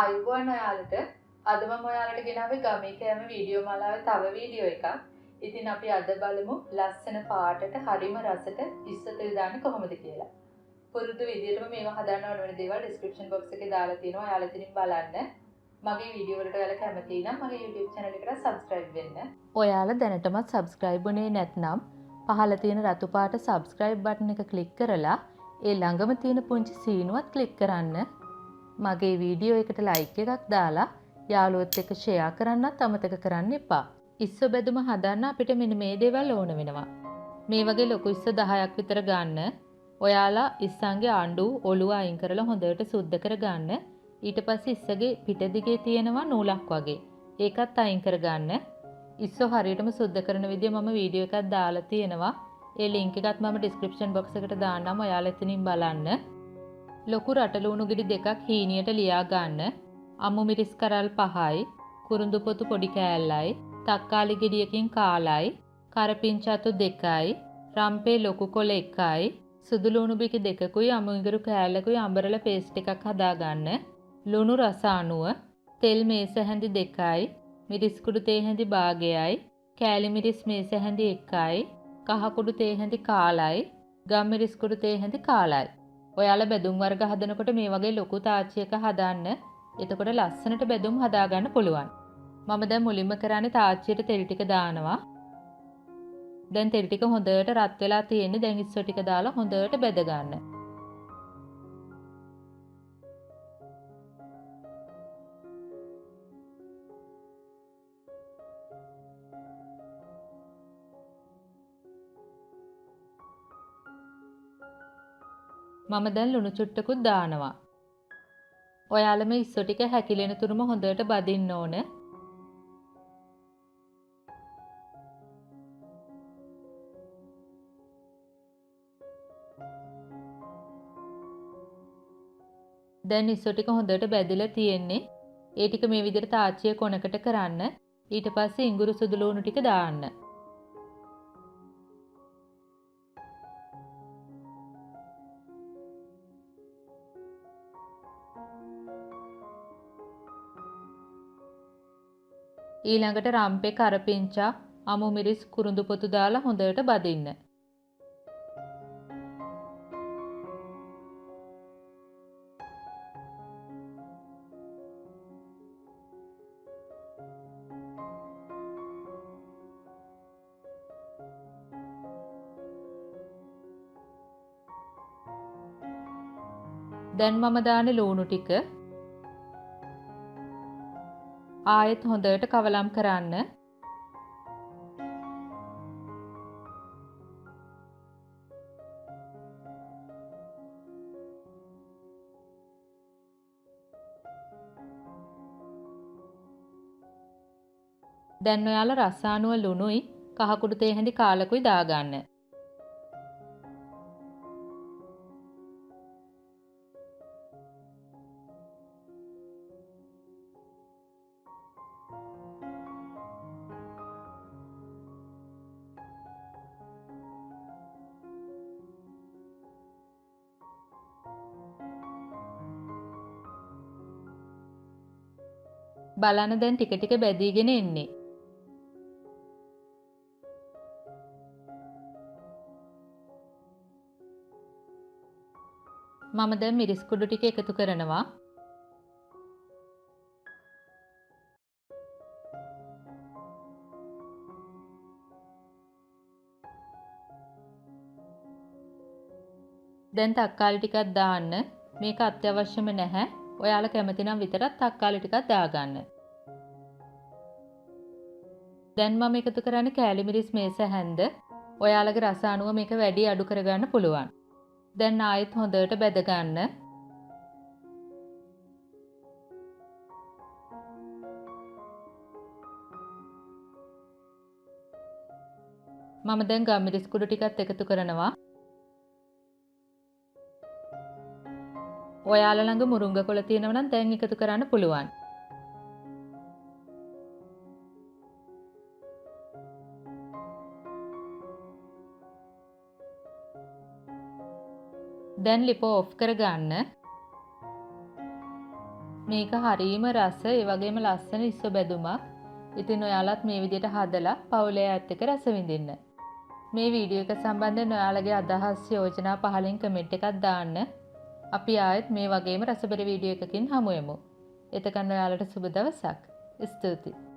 ආයුබෝවන් ඔයාලට. අද මම ඔයාලට ගෙනාවේ ගමේ කෑම වීඩියෝ මාලාවේ තව වීඩියෝ එකක්. ඉතින් අපි අද බලමු ලස්සන පාටට හරිම රසට ඉස්සතෙල් දාන්නේ කොහොමද කියලා. පුරුදු විදියටම මේවා හදන්න ඕන වෙන දේවල් description box එකේ දාලා තියෙනවා. ඔයාලා ඉතින් බලන්න. මගේ වීඩියෝ වලට ඔයාලා කැමති නම් මගේ YouTube channel එකට subscribe වෙන්න. ඔයාලා දැනටමත් subscribe වුණේ නැත්නම් පහළ තියෙන රතු පාට subscribe button එක click කරලා ඒ ළඟම තියෙන පුංචි සීනුවත් click කරන්න. මගේ වීඩියෝ එකට like එකක් දාලා යාළුවොත් එක්ක share කරන්නත් අමතක කරන්න එපා. ඉස්සෝ බෙදුම හදන්න අපිට මෙන්න මේ දේවල් ඕන වෙනවා. මේ වගේ ලොකු ඉස්සෝ 10ක් විතර ගන්න. ඔයාලා ඉස්සන්ගේ ආණ්ඩු ඔළුව අයින් කරලා හොඳට සුද්ධ කරගන්න. ඊට පස්සේ ඉස්සගේ පිට දිගේ තියෙනවා නූලක් වගේ. ඒකත් අයින් කරගන්න. ඉස්සෝ හරියටම සුද්ධ කරන විදිය මම වීඩියෝ එකක් දාලා තියෙනවා. ඒ link එකත් මම description box එකට දාන්නම්. ඔයාලා එතනින් බලන්න. ලොකු රටලුණු ගෙඩි දෙකක් හීනියට ලියා ගන්න. අමු මිරිස් කරල් 5යි, කුරුඳු පොතු පොඩි කෑල්ලයි, තක්කාලි ගෙඩියකින් කාලයි, කරපිංචාතු 2යි, රම්පේ ලොකු කොළ 1යි, සුදු ලුණු බිකි 2කුයි, අමු ඉඟුරු කෑල්ලකුයි අඹරල පේස්ට් එකක් හදා ගන්න. ලුණු රස අණුව, තෙල් මේස හැඳි 2යි, මිරිස් කුඩු තේ හැඳි භාගයයි, කෑලි මිරිස් මේස හැඳි 1යි, කහ කුඩු තේ හැඳි කාලයි, ගම් මිරිස් කුඩු තේ හැඳි කාලයි. ඔයාලා බෙදුම් වර්ග හදනකොට මේ වගේ ලොකු තාච්චියක හදාන්න. එතකොට ලස්සනට බෙදුම් හදාගන්න පුළුවන්. මම දැන් මුලින්ම කරන්නේ තාච්චියට තෙල් ටික දානවා. දැන් තෙල් ටික හොඳට රත් වෙලා තියෙන්නේ. දැන් ඉස්සෝ ටික දාලා හොඳට බෙද ගන්න. මම දැන් ලුණු චුට්ටකුත් දානවා. ඔයාලම ඉස්සෝ ටික හැකිලෙන තුරුම හොඳට බදින්න ඕන. දැන් ඉස්සෝ ටික හොඳට බැදිලා තියෙන්නේ. ඒ ටික මේ විදිහට තාච්චිය කොනකට කරන්න. ඊට පස්සේ ඉඟුරු සුදු ලුණු ටික දාන්න. ඊළඟට රම්පේ කරපිංචා අමු මිරිස් කුරුඳු පොතු දාලා හොඳට බදින්න. දැන් මම දාන්නේ ලුණු ටික. ආයෙත් හොඳට කවලම් කරන්න. දැන් ඔයාලා රස අණුව ලුණුයි කහ කුඩු තේ හැඳි කාලකුයි දාගන්න. බලන්න දැන් ටික ටික බැදීගෙන එන්නේ. මම දැන් මිරිස් කුඩු ටික එකතු කරනවා. දැන් තක්කාලි ටිකක් දාන්න. මේක අත්‍යවශ්‍යම නැහැ. ඔයාලා කැමති නම් විතරක් තක්කාලි ටිකක් දාගන්න. දැන් මම එකතු කරන්නේ කෑලි මිරිස් මේස හැන්ද. ඔයාලගේ රස අණුව මේක වැඩි අඩු කරගන්න පුළුවන්. දැන් ආයෙත් හොඳට බෙද ගන්න. මම දැන් ගම් මිරිස් කුඩු ටිකත් එකතු කරනවා. ඔයාලා ළඟ මුරුංග කොළ තියෙනවා නම් දැන් එකතු කරන්න පුළුවන්. දැන් ලිප ඔෆ් කරගන්න. මේක හරීම රස ඒ වගේම ලස්සන ඉස්ස බැදුමක්. ඉතින් ඔයාලත් මේ විදිහට හදලා පවුලේ අයත් එක්ක රස විඳින්න. මේ වීඩියෝ එක සම්බන්ධයෙන් ඔයාලගේ අදහස් යෝජනා පහලින් කමෙන්ට් එකක් දාන්න. අපි ආයෙත් මේ වගේම රසබර වීඩියෝ එකකින් හමු වෙමු. එතකන් ඔයාලට සුබ දවසක්. ස්තුතියි.